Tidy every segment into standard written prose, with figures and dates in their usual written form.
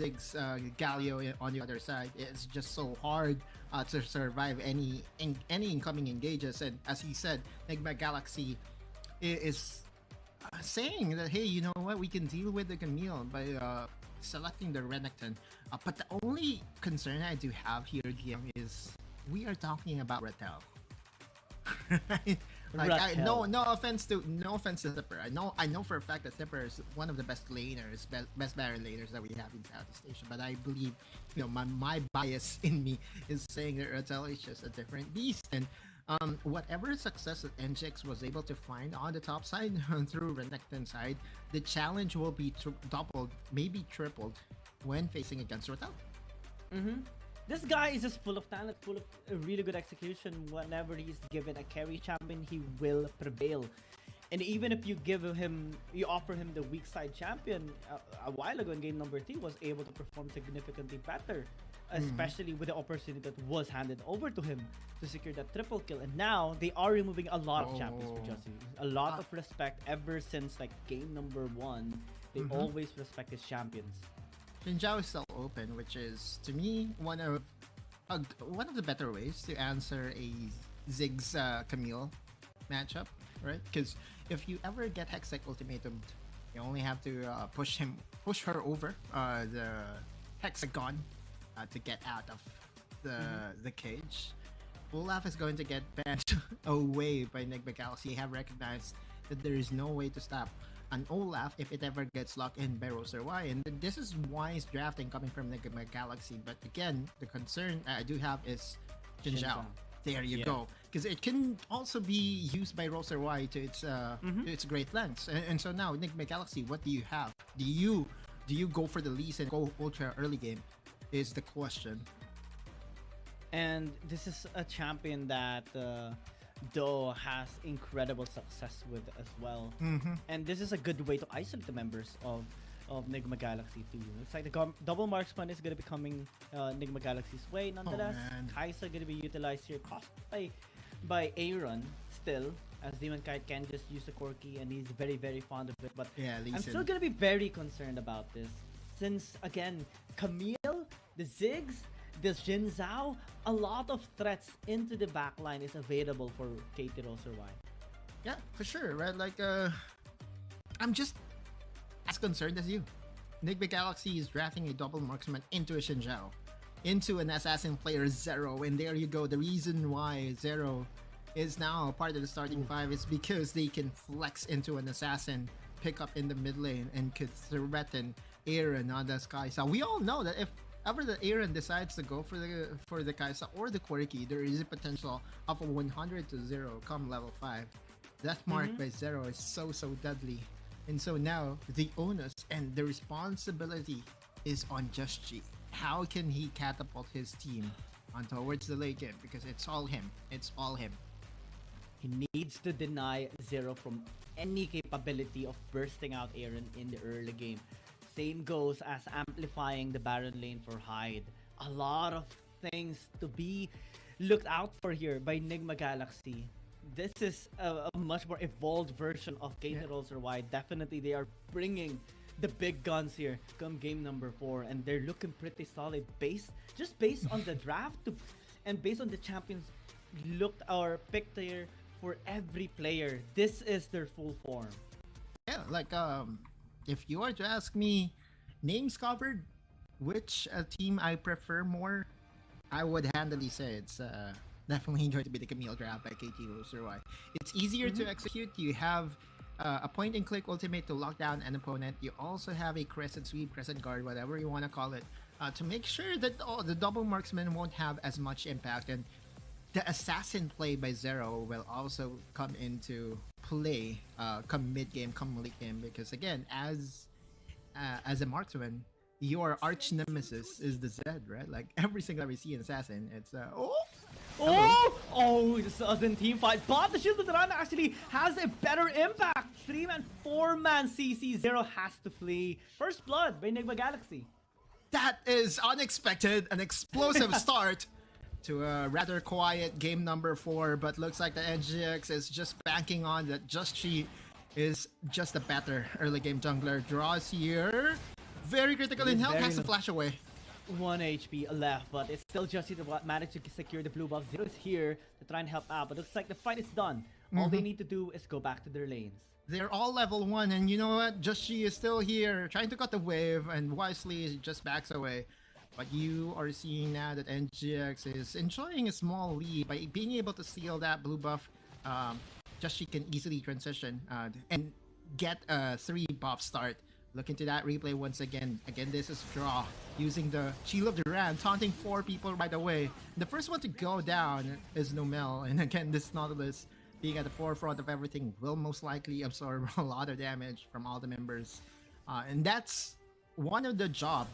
Ziggs Galio on the other side. It's just so hard to survive any incoming engages. And as he said, Enigma Galaxy is saying that, hey, you know what, we can deal with the Camille by selecting the Renekton. But the only concern I do have here, Guillaume, is we are talking about Rattel. Right? Like, no offense to Zipper. I know for a fact that Zipper is one of the best laners, best Baron laners that we have in Southeast Asia. But I believe, you know, my bias in me is saying that Rattel is just a different beast. And whatever success that NGX was able to find on the top side through Renekton side, the challenge will be doubled, maybe tripled, when facing against Rattel. This guy is just full of talent, full of really good execution. Whenever he's given a carry champion, he will prevail. And even if you offer him the weak side champion, a while ago in game number 3, was able to perform significantly better, especially with the opportunity that was handed over to him to secure that triple kill. And now they are removing a lot of champions for Jussie. A lot of respect ever since like game number 1. They always respect his champions. Xin Zhao is still open, which is, to me, one of the better ways to answer a Ziggs Camille matchup, right? Because if you ever get Hextech ultimatum, you only have to push her over the hexagon to get out of the cage. Olaf is going to get bent away by Enigma Galaxy. They have recognized that there is no way to stop an Olaf if it ever gets locked in by WRL. And this is wise drafting coming from Enigma Galaxy. But again, the concern I do have is Xin Zhao. There you go. Because it can also be used by WRL to its great lengths. And so now, Enigma Galaxy, what do you have? Do you go for the Lease and go ultra early game? Is the question. And this is a champion that Do has incredible success with as well. And this is a good way to isolate the members of Enigma Galaxy too. It's like the double marksman is going to be coming Enigma Galaxy's way nonetheless. Kai'Sa going to be utilized here, cost by Aaron still, as Demon Kite can just use the Corki and he's very, very fond of it. But yeah, I'm still going to be very concerned about this, since again, Camille, the Ziggs, this Xin Zhao, a lot of threats into the backline is available for KT.RY. Yeah, for sure, right? Like, I'm just as concerned as you. Enigma Galaxy is drafting a double marksman into a Xin Zhao, into an assassin player Zero, and there you go. The reason why Zero is now a part of the starting 5 is because they can flex into an assassin, pick up in the mid lane, and could threaten Aaron on the Kai'Sa. We all know that if ever the Aaron decides to go for the Kai'Sa or the Corki, there is a potential of a 100-0 come level 5. That mark by Zero is so deadly. And so now the onus and the responsibility is on Just G. How can he catapult his team on towards the late game? Because it's all him. It's all him. He needs to deny Zero from any capability of bursting out Aaron in the early game. Same goes as amplifying the Baron lane for Hyde. A lot of things to be looked out for here by Enigma Galaxy. This is a much more evolved version of KT.RY. Definitely they are bringing the big guns here come game number 4, and they're looking pretty solid based on the draft and based on the champions looked or picked here for every player. This is their full form. Yeah, like if you are to ask me, names covered, which team I prefer more, I would handily say it's definitely going to be the Camille draft by KT.RY. It's easier to execute. You have a point-and-click ultimate to lock down an opponent. You also have a crescent sweep, crescent guard, whatever you want to call it, to make sure that the double marksman won't have as much impact. And the assassin play by Zero will also come into play come mid-game, come late game, because again, as a marksman, your arch nemesis is the Zed, right? Like every single time we see an assassin, it's the sudden team fight, but the Shield of the Run actually has a better impact. 3-man, 4-man CC. Zero has to flee. First blood by Enigma Galaxy. That is unexpected, an explosive start to a rather quiet game number 4, but looks like the NGX is just banking on that Just She is just a better early game jungler. Draws here. very critical in health, has to flash away. 1 HP left, but it's still Justy that managed to secure the blue buff. Zero is here to try and help out, but looks like the fight is done. All they need to do is go back to their lanes. They're all level 1, and you know what? Justy is still here, trying to cut the wave, and wisely just backs away. But you are seeing now that NGX is enjoying a small lead by being able to steal that blue buff. Justy can easily transition and get a 3 buff start. Look into that replay once again. Again, this is draw using the Shield of Duran, taunting 4 people right away. The first one to go down is Nomel, and again, this Nautilus being at the forefront of everything will most likely absorb a lot of damage from all the members. And that's one of the job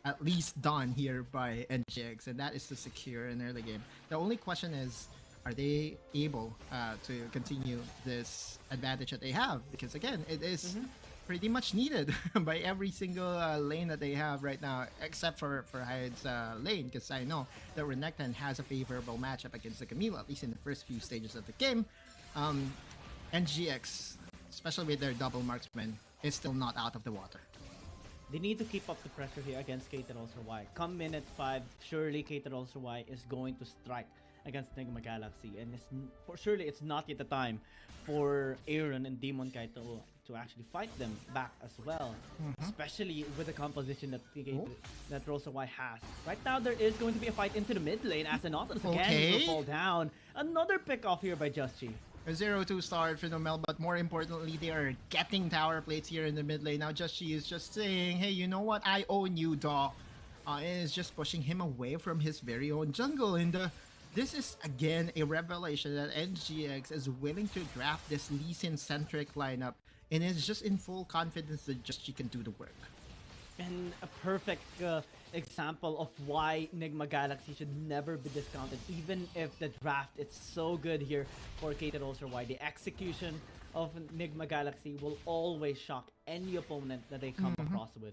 at least done here by NGX, and that is to secure an early game. The only question is, are they able to continue this advantage that they have? Because again, it is pretty much needed by every single lane that they have right now, except for Hyde's lane, because I know that Renekton has a favorable matchup against the Camille, at least in the first few stages of the game. NGX, especially with their double marksman, is still not out of the water. They need to keep up the pressure here against KT.RY. Come minute 5, surely KT.RY is going to strike against Enigma Galaxy, and surely it's not yet the time for Aaron and Demon Kai to actually fight them back as well, especially with the composition that RY has. Right now, there is going to be a fight into the mid lane as the Nautilus again will fall down. Another pick off here by Justy. A 0-2 start for Nomel, but more importantly, they are getting tower plates here in the mid lane. Now, Justy is just saying, hey, you know what? I own you, dog. And is just pushing him away from his very own jungle. And this is, again, a revelation that NGX is willing to draft this Lee Sin-centric lineup and is just in full confidence that Justy can do the work. And a perfect example of why Enigma Galaxy should never be discounted, even if the draft is so good here for KT.RY. The execution of Enigma Galaxy will always shock any opponent that they come across with.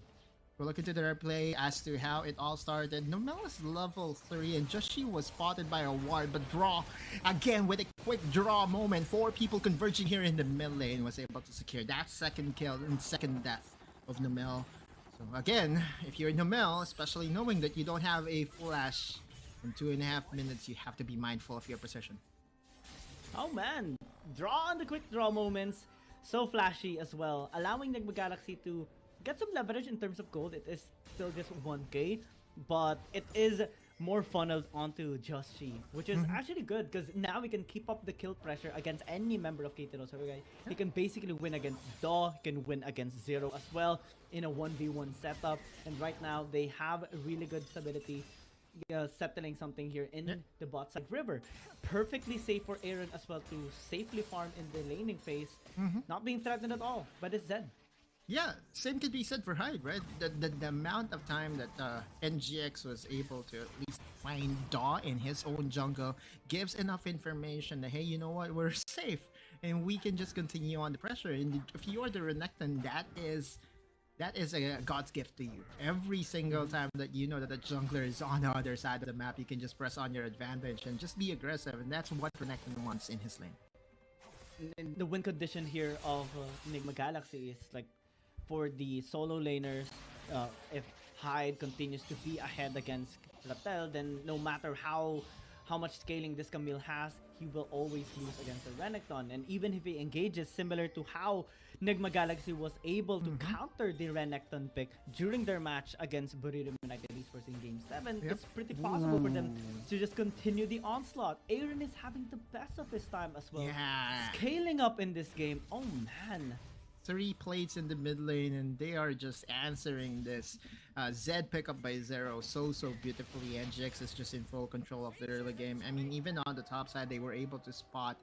We'll look into the replay as to how it all started. Nomel is level 3 and Justy was spotted by a ward, but Draw, again with a quick draw moment, 4 people converging here in the mid lane, was able to secure that second kill and second death of Nomel. So again, if you're Nomel, especially knowing that you don't have a flash in 2.5 minutes, you have to be mindful of your position. Oh man, draw on the quick draw moments, so flashy as well, allowing Enigma Galaxy to get some leverage in terms of gold. It is still just 1k, but it is more funneled onto Justy, which is actually good because now we can keep up the kill pressure against any member of KT.RY. He can basically win against Daw, he can win against Zero as well in a 1v1 setup, and right now they have a really good stability settling something here in the bot side river. Perfectly safe for Aaron as well to safely farm in the laning phase, not being threatened at all by this Zed. Yeah, same could be said for Hyde, right? The amount of time that NGX was able to at least find Daw in his own jungle gives enough information that, hey, you know what, we're safe and we can just continue on the pressure. And if you are the Renekton, that is a God's gift to you. Every single time that you know that the jungler is on the other side of the map, you can just press on your advantage and just be aggressive, and that's what Renekton wants in his lane. And the win condition here of Enigma Galaxy is like, for the solo laners, if Hyde continues to be ahead against Ratel, then no matter how much scaling this Camille has, he will always lose against the Renekton. And even if he engages, similar to how Enigma Galaxy was able to counter the Renekton pick during their match against Burrito United eSports in Game 7, it's pretty possible for them to just continue the onslaught. Aaron is having the best of his time as well. Scaling up in this game. Oh man. 3 plates in the mid lane, and they are just answering this Zed pickup by Zero so beautifully. NGX is just in full control of the early game. I mean, even on the top side, they were able to spot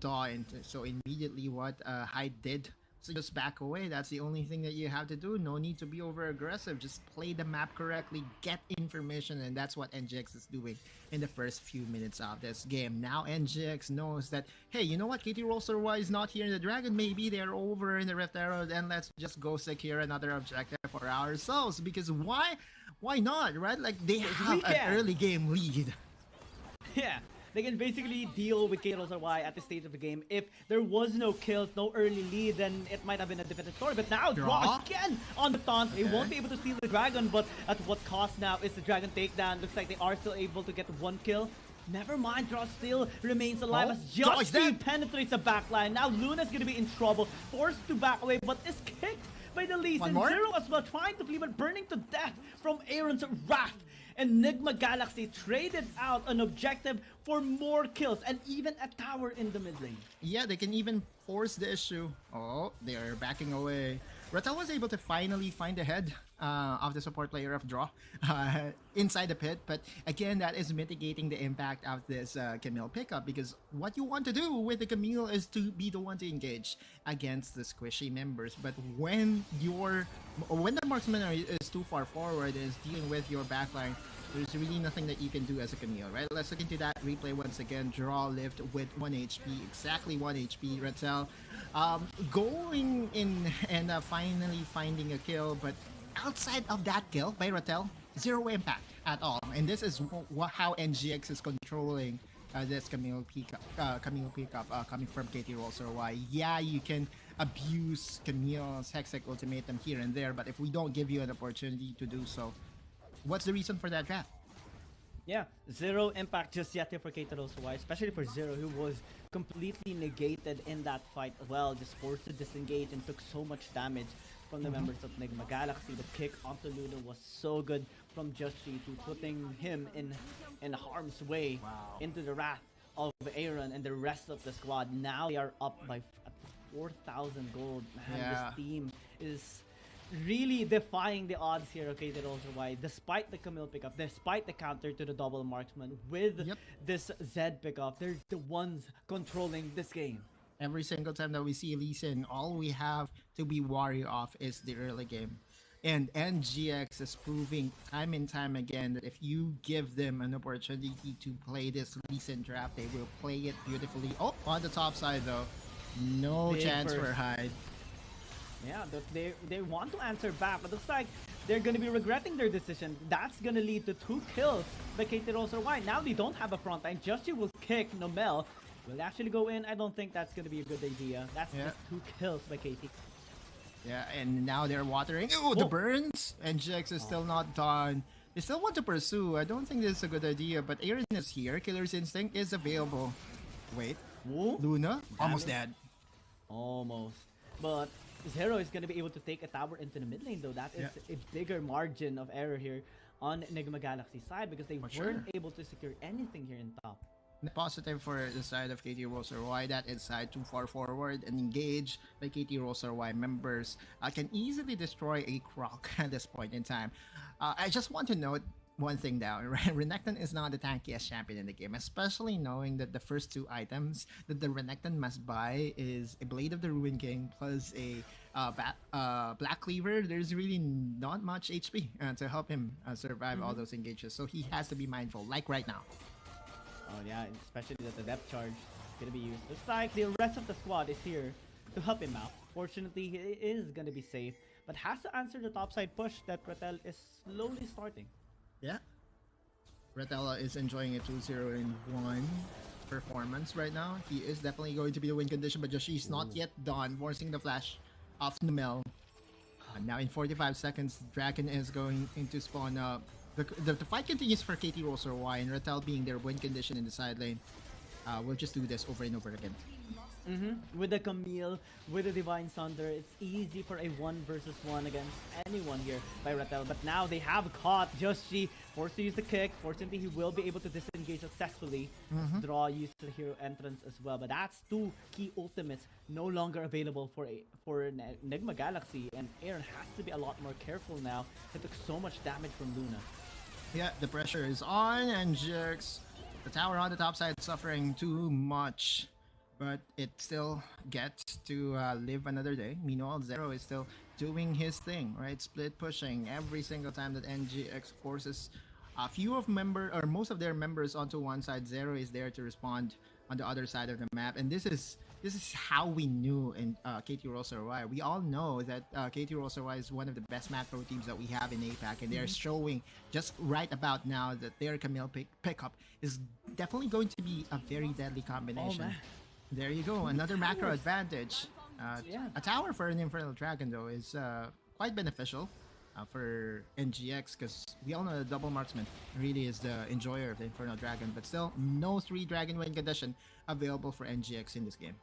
Daw, and so immediately what Hyde did, so just back away. That's the only thing that you have to do. No need to be over aggressive. Just play the map correctly, get information, and that's what NGX is doing in the first few minutes of this game. Now NGX knows that, hey, you know what, KT.RY is not here in the Dragon. Maybe they're over in the Rift Arrow, then let's just go secure another objective for ourselves. Because why not, right? Like, they have an early game lead. Yeah, They can basically deal with KT.RY at this stage of the game. If there was no kills, no early lead, then it might have been a different story. But now Draw again on the taunt. They won't be able to steal the dragon, but at what cost now is the dragon takedown? Looks like they are still able to get one kill. Never mind, Draw still remains alive as just penetrates the backline. Now Luna's gonna be in trouble, forced to back away, but is kicked by the Lee Sin. Zero as well, trying to flee but burning to death from Aaron's wrath. Enigma Galaxy traded out an objective for more kills and even a tower in the mid lane. Yeah, they can even force the issue. Oh, they are backing away. Ratel was able to finally find the head of the support player of Draw inside the pit, but again, that is mitigating the impact of this Camille pickup, because what you want to do with the Camille is to be the one to engage against the squishy members. But when the marksman is too far forward, is dealing with your backline, there's really nothing that you can do as a Camille, right? Let's look into that replay once again. Draw lived with 1 HP, exactly 1 HP. Ratel going in and finally finding a kill, but outside of that kill by Ratel, zero impact at all. And this is how NGX is controlling this Camille pickup coming from KT.RY. Yeah, you can abuse Camille's Hextech ultimatum here and there, but if we don't give you an opportunity to do so, what's the reason for that draft? Yeah, zero impact just yet here for KT.RY, especially for Zero, who was completely negated in that fight as well, just forced to disengage and took so much damage from the members of Enigma Galaxy. The kick onto Luna was so good from Justshi to putting him in harm's way into the wrath of Aaron and the rest of the squad. Now they are up by 4,000 gold. Man, this team is really defying the odds here, okay, KT.RY, despite the Camille pickup, despite the counter to the double marksman with this Zed pickup. They're the ones controlling this game. Every single time that we see Lee Sin, all we have to be wary of is the early game. And NGX is proving time and time again that if you give them an opportunity to play this Lee Sin draft, they will play it beautifully. Oh, on the top side though, no chance for hide. Yeah, they want to answer back, but looks like they're going to be regretting their decision. That's going to lead to 2 kills by KT.RY. Now they don't have a front line. Justshi will kick Nomel. Will actually go in. I don't think that's going to be a good idea. That's just 2 kills by KT. Yeah, and now they're watering. Ooh, the burns! NGX is still not done. They still want to pursue. I don't think this is a good idea, but Aaron is here. Killer's Instinct is available. Wait. Luna? Almost dead. Almost. But Zero is going to be able to take a tower into the mid lane, though. That is a bigger margin of error here on Enigma Galaxy side, because they weren't able to secure anything here in top. Positive for the side of KT.RY, that is side too far forward and engage by KT.RY members can easily destroy a Croc at this point in time. I just want to note one thing down, right? Renekton is not the tankiest champion in the game, especially knowing that the first 2 items that the Renekton must buy is a Blade of the Ruin King plus a Black Cleaver. There's really not much HP to help him survive all those engages, so he has to be mindful, like right now. Oh yeah, especially that the depth charge is going to be used. Looks like the rest of the squad is here to help him out. Fortunately, he is going to be safe, but has to answer the topside push that Ratel is slowly starting. Yeah. Ratel is enjoying a 2-0 in 1 performance right now. He is definitely going to be the win condition, but Justshi not yet done, forcing the flash of Nomel. Now in 45 seconds, Dragon is going into spawn up. The fight continues for KT.RY, and Ratel being their win condition in the side lane. We'll just do this over and over again. With the Camille, with the Divine Thunder, it's easy for a 1 versus 1 against anyone here by Ratel. But now they have caught Justshi, forced to use the kick. Fortunately, he will be able to disengage successfully. Draw used the hero entrance as well. But that's 2 key ultimates no longer available for Enigma Galaxy. And Aaron has to be a lot more careful now. He took so much damage from Luna. Yeah, the pressure is on, and NGX, the tower on the top side, suffering too much. But it still gets to live another day. Meanwhile, Zero is still doing his thing, right? Split pushing every single time that NGX forces a few of most of their members onto one side. Zero is there to respond on the other side of the map, and this is this is how we knew in KT.RY. We all know that KT.RY is one of the best macro teams that we have in APAC, and they're showing just right about now that their Camille pickup is definitely going to be a very deadly combination. man. There you go, another macro advantage. Yeah. A tower for an Infernal Dragon, though, is quite beneficial for NGX, because we all know the Double Marksman really is the enjoyer of the Infernal Dragon, but still, no 3 Dragon win condition available for NGX in this game.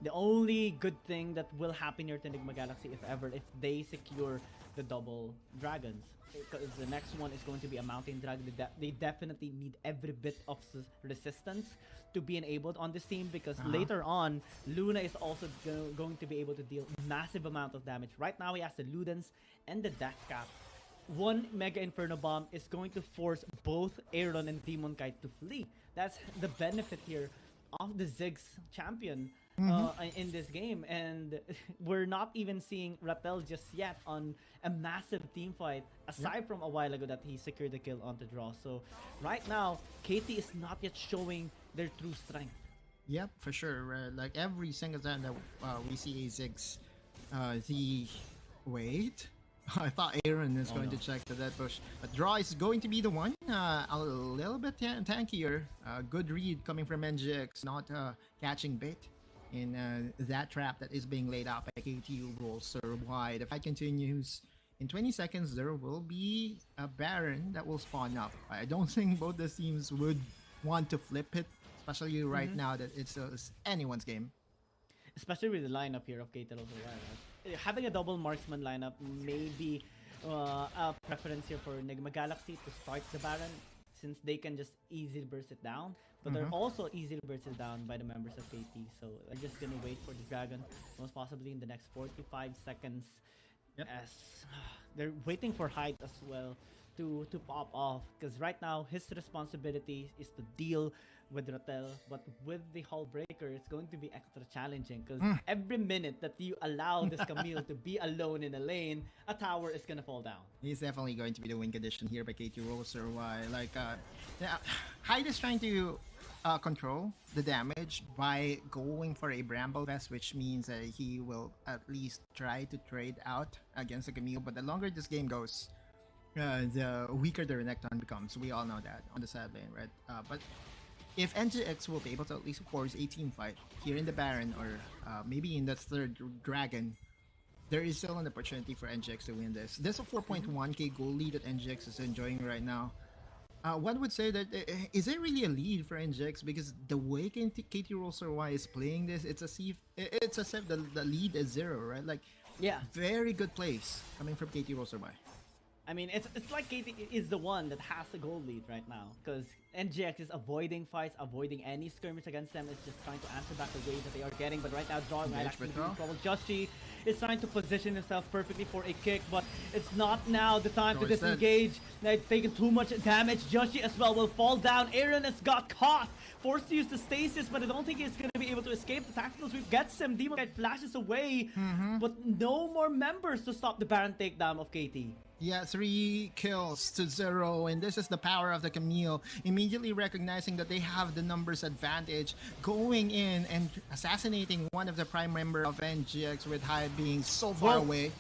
The only good thing that will happen here to Enigma Galaxy, if ever, if they secure the double dragons. Because the next one is going to be a mountain dragon. They definitely need every bit of resistance to be enabled on this team, because later on, Luna is also going to be able to deal massive amount of damage. Right now, he has the Ludens and the Death Cap. One Mega Inferno Bomb is going to force both Aaron and Demon Kite to flee. That's the benefit here of the Ziggs champion in this game, and we're not even seeing Rattel just yet on a massive team fight, aside from a while ago that he secured the kill on the draw. So right now, KT is not yet showing their true strength. Yep, for sure. Like every single time that we see a Ziggs, wait. I thought Aaron is going to check the dead push, but Draw is going to be the one. A little bit tankier. Good read coming from NGX, not catching bait in that trap that is being laid out by KT.RY. The fight continues. In 20 seconds, there will be a Baron that will spawn up. I don't think both the teams would want to flip it, especially right now that it's anyone's game. Especially with the lineup here of KT.RY. Right? Having a double marksman lineup may be a preference here for Enigma Galaxy to start the Baron, since they can just easily burst it down. But they're also easily bursted down by the members of KT. So they're just gonna wait for the Dragon, most possibly in the next 45 seconds. Yep. As they're waiting for Hyde as well to pop off, because right now his responsibility is to deal with Rattel, but with the Hull Breaker, it's going to be extra challenging, because every minute that you allow this Camille to be alone in a lane, a tower is gonna fall down. He's definitely going to be the win condition here by KT.RY. Like, Hyde is trying to control the damage by going for a Bramble Vest, which means that he will at least try to trade out against the Camille. But the longer this game goes, the weaker the Renekton becomes. We all know that on the side lane, right? But if NGX will be able to at least force a team fight here in the Baron, or maybe in the third Dragon, there is still an opportunity for NGX to win this. There's a 4.1k goal lead that NGX is enjoying right now. One would say that, is it really a lead for NGX? Because the way KT.RY is playing this, it's as if the lead is 0, right? Like, Yeah. very good plays coming from KT.RY. I mean, it's like KT is the one that has the goal lead right now, because NGX is avoiding fights, avoiding any skirmish against them. It's just trying to answer back the wave that they are getting. But right now, drawing right actually being trouble. Joshi is trying to position himself perfectly for a kick, but it's not now the time to disengage. They've taken too much damage. Joshi as well will fall down. Aaron has got caught, forced to use the stasis, but I don't think he's going to be able to escape. The tactical sweep gets him. Demon Knight flashes away, but no more members to stop the Baron takedown of KT. Yeah, 3 kills to 0, and this is the power of the Camille. Immediately recognizing that they have the numbers advantage, going in and assassinating one of the prime member of NGX, with Hyde being so far away.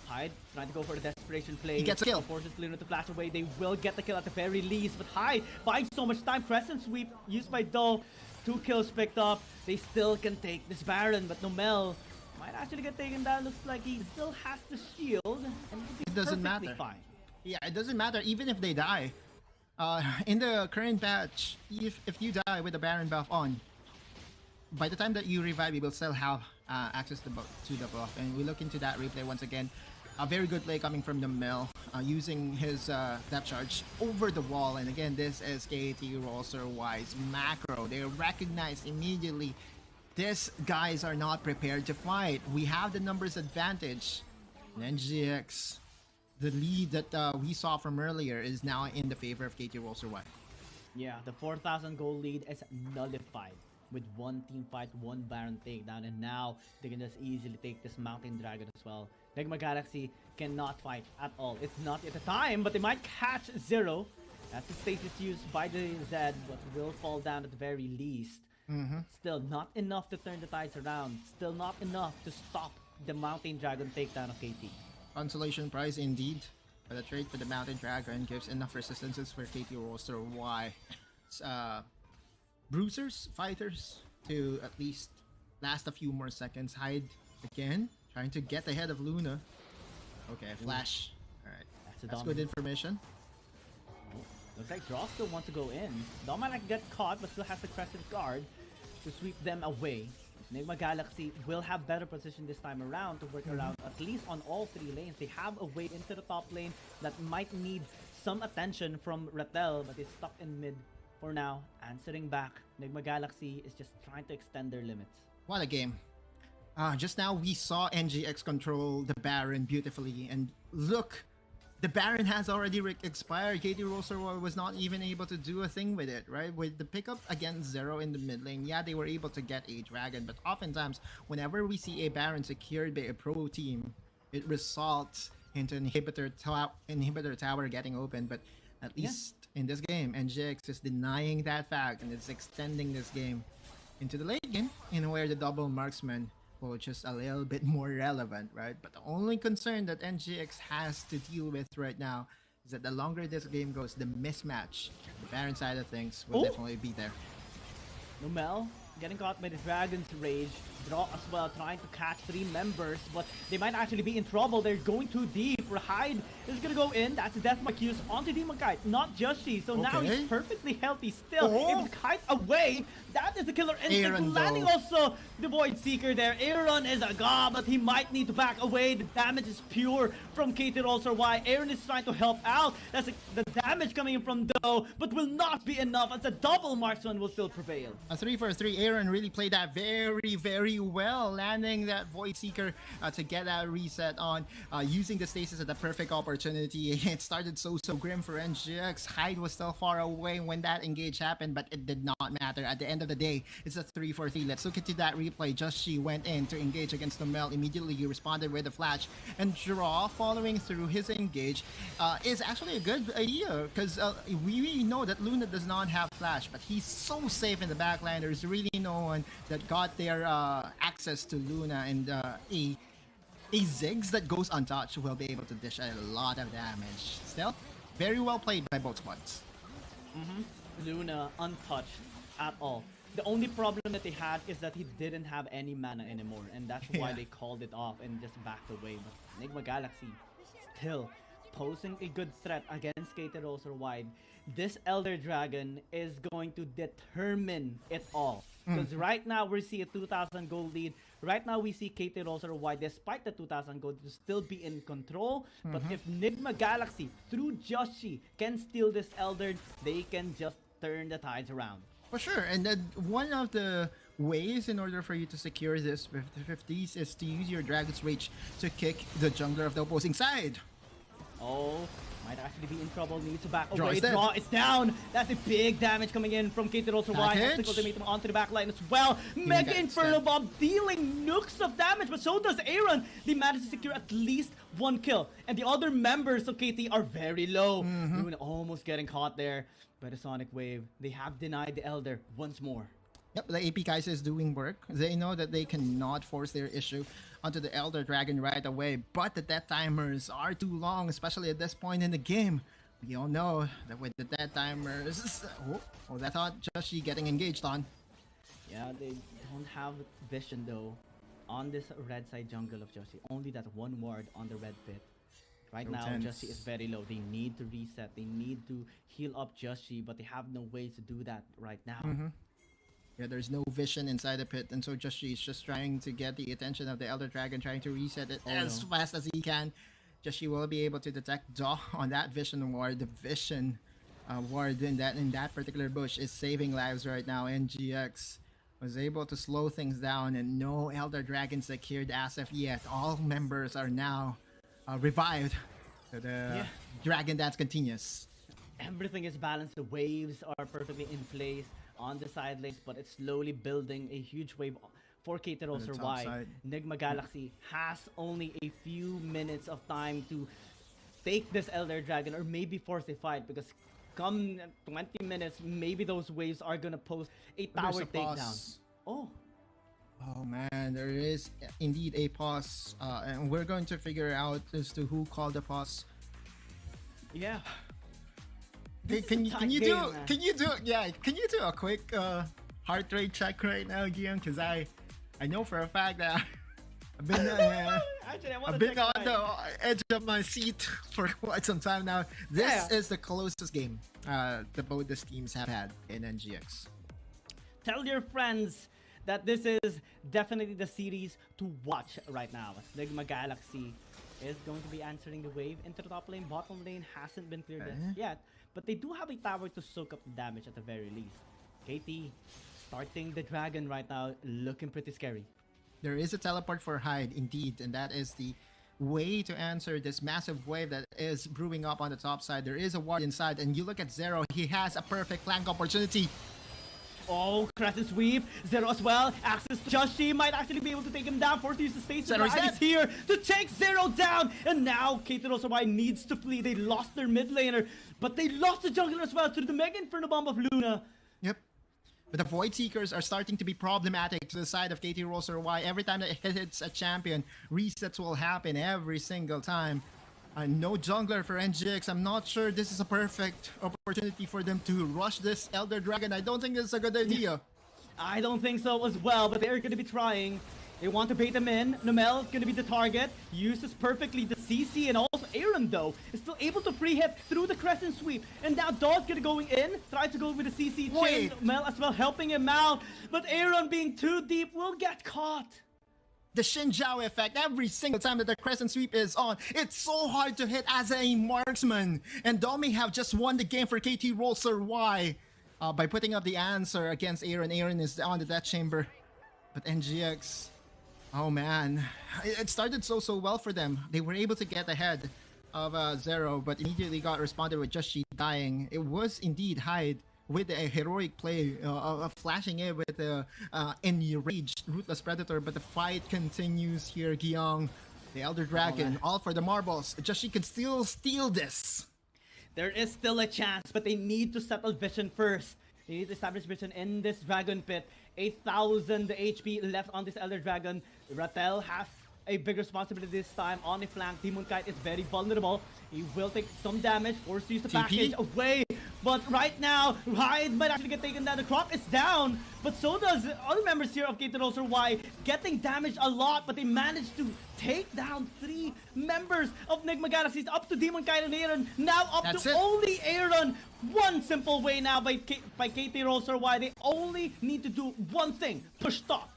Hyde trying to go for the desperation play. He gets a kill. Forces Luna to flash away. They will get the kill at the very least, but Hyde buying so much time. Crescent sweep used by Dull. 2 kills picked up. They still can take this Baron, but Nomel might actually get taken down. Looks like he still has the shield, and it doesn't matter. Fine. Yeah, it doesn't matter even if they die. In the current patch, if you die with the Baron buff on, by the time that you revive, you will still have access to the buff. And we look into that replay once again. A very good play coming from the Mel, using his depth charge over the wall. And again, this is KT.RY's macro. They recognize immediately these guys are not prepared to fight. We have the numbers advantage. And NGX, the lead that we saw from earlier, is now in the favor of KT.RY. Yeah, the 4,000 goal lead is nullified with one team fight, one Baron takedown, and now they can just easily take this Mountain Dragon as well. Enigma Galaxy cannot fight at all. It's not at the time, but they might catch 0. That's the stasis used by the Zed, but will fall down at the very least. Still not enough to turn the tides around. Still not enough to stop the Mountain Dragon takedown of KT. Consolation prize indeed. But the trade for the Mountain Dragon gives enough resistances for KT.RY. Bruisers, fighters, to at least last a few more seconds. Hyde again, trying to get ahead of Luna. Okay, flash. Alright, that's good information. Looks like Draw still wants to go in. Dominic get caught, but still has the Crescent Guard to sweep them away. Enigma Galaxy will have better position this time around to work around at least on all three lanes. They have a way into the top lane that might need some attention from Rattel, but is stuck in mid for now. Answering back, Enigma Galaxy is just trying to extend their limits. What a game. Just now we saw NGX control the Baron beautifully, and look, the Baron has already expired. KT.RY was not even able to do a thing with it, right? With the pickup against Zero in the mid lane, yeah, they were able to get a Dragon, but oftentimes, whenever we see a Baron secured by a pro team, it results into an inhibitor tower getting open, but at least in this game, NGX is denying that fact, and it's extending this game into the late game, in where the double marksman will just a little bit more relevant, right? But the only concern that NGX has to deal with right now is that the longer this game goes, the mismatch, the Baron side of things, will definitely be there. Numel getting caught by the Dragon's Rage. Draw as well, trying to catch three members, but they might actually be in trouble. They're going too deep. Hyde is gonna go in. That's a death mark use onto Demon Kite, not just she. So now he's perfectly healthy still. Able to kite away. That is the killer instinct. Landing also the Void Seeker there. Aaron is a god, but he might need to back away. The damage is pure from KT.RY. Aaron is trying to help out. That's the damage coming in from Doe, but will not be enough as a double marksman will still prevail. A 3-for-3. Aaron really played that very, very well, landing that Void Seeker to get that reset on, using the stasis as the perfect opportunity. It started so grim for NGX. Hyde was still far away when that engage happened, but it did not matter. At the end of the day, it's a 3-for-3. Let's look into that replay. Just she went in to engage against Numel. Immediately he responded with a flash, and Draw following through his engage is actually a good idea, because we know that Luna does not have flash, but he's so safe in the backline. There's really no one that got their access to Luna, and a Ziggs that goes untouched will be able to dish a lot of damage. Still, very well played by both squads. Luna untouched at all. The only problem that they had is that he didn't have any mana anymore, and that's why they called it off and just backed away. But Enigma Galaxy still posing a good threat against KT.RY. This Elder Dragon is going to determine it all. Because right now we see a 2,000 gold lead. Right now we see KT.RY, despite the 2,000 gold, to still be in control. But if Enigma Galaxy, through Joshi, can steal this Elder, they can just turn the tides around. For sure, and one of the ways in order for you to secure this 50-50s is to use your Dragon's Rage to kick the jungler of the opposing side. Oh, might actually be in trouble. Needs to back away. Draw is down. That's a big damage coming in from KT.RY. Ultimate onto the back line as well. Mega Inferno Bomb dealing nukes of damage, but so does Aaron. They managed to secure at least one kill, and the other members of KT are very low. Luna almost getting caught there by the Sonic Wave. They have denied the Elder once more. Yep, the AP guys is doing work. They know that they cannot force their issue onto the Elder Dragon right away, but the death timers are too long, especially at this point in the game. We all know that with the death timers... that's not Joshi getting engaged on. Yeah, they don't have vision though on this red side jungle of Joshi. Only that one ward on the red pit. Right now, Joshi is very low. They need to reset. They need to heal up Joshi, but they have no way to do that right now. Yeah, there's no vision inside the pit, and so Joshi is just trying to get the attention of the Elder Dragon, trying to reset it as fast as he can. Joshi will be able to detect Daw on that vision ward. The vision ward in that particular bush is saving lives right now. NGX was able to slow things down, and no Elder Dragon secured as of yet. All members are now revived. So the Dragon Dance continues. Everything is balanced. The waves are perfectly in place on the side lanes, but it's slowly building a huge wave for KT.RY. Enigma Galaxy has only a few minutes of time to take this Elder Dragon, or maybe force a fight, because come 20 minutes, maybe those waves are gonna post a tower takedown. Oh. Oh man, there is indeed a pause, and we're going to figure out as to who called the pause. Yeah. Can you do a quick heart rate check right now, Guillaume? Because I know for a fact that I've been I've been on the edge of my seat for quite some time now. This is the closest game that both these teams have had in NGX. Tell your friends that this is definitely the series to watch right now. As Nigma Galaxy is going to be answering the wave into the top lane. Bottom lane hasn't been cleared yet, but they do have a tower to soak up the damage at the very least. KT starting the dragon right now, looking pretty scary. There is a teleport for Hyde indeed, and that is the way to answer this massive wave that is brewing up on the top side. There is a ward inside, and you look at Zero, he has a perfect flank opportunity. Oh, Crescent Sweep, Zero as well, access to Joshi, might actually be able to take him down, forced to use the space. Zero is here to take Zero down, and now KT.RY needs to flee. They lost their mid laner, but they lost the jungler as well to the Mega Inferno Bomb of Luna. Yep. But the Void Seekers are starting to be problematic to the side of KT.RY. Every time that it hits a champion, resets will happen every single time. No jungler for NGX. I'm not sure this is a perfect opportunity for them to rush this Elder Dragon. I don't think this is a good idea. I don't think so as well, but they're going to be trying. They want to bait them in. Numel is going to be the target. Uses perfectly the CC, and also Aaron, though, is still able to free hit through the Crescent Sweep. And now Daw's going to go in, try to go with the CC chain. Numel as well helping him out. But Aaron being too deep will get caught. The Xin Zhao effect, every single time that the Crescent Sweep is on, it's so hard to hit as a marksman. And Domi have just won the game for KT.RY by putting up the answer against Aaron. Aaron is on the Death Chamber. But NGX, oh man, it started so well for them. They were able to get ahead of Zero, but immediately got responded with Just She dying. It was indeed Hyde with a heroic play of flashing it with the enraged Ruthless Predator, but the fight continues here. Guillaume, the Elder Dragon, all for the marbles. Just She can still steal this. There is still a chance, but they need to settle vision first. They need to establish vision in this Dragon Pit. 8,000 HP left on this Elder Dragon. Ratel has a big responsibility this time on the flank. Demon Kite is very vulnerable. He will take some damage, forced to use the package away. But right now, Hyde might actually get taken down. The Crop is down, but so does other members here of KT.RY, getting damaged a lot, but they managed to take down 3 members of Nigma Galaxies, up to Demon Kite and Aaron, now up to only Aaron. One simple way now by KT.RY. They only need to do one thing, push top.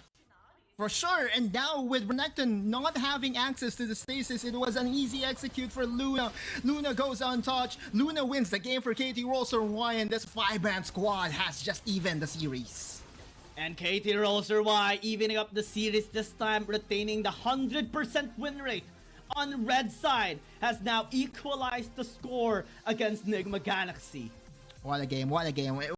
For sure, and now with Renekton not having access to the stasis, it was an easy execute for Luna. Luna goes untouched. Luna wins the game for KT.RY, and this 5-man squad has just evened the series. And KT.RY evening up the series this time, retaining the 100% win rate on red side, has now equalized the score against Nigma Galaxy. What a game, what a game.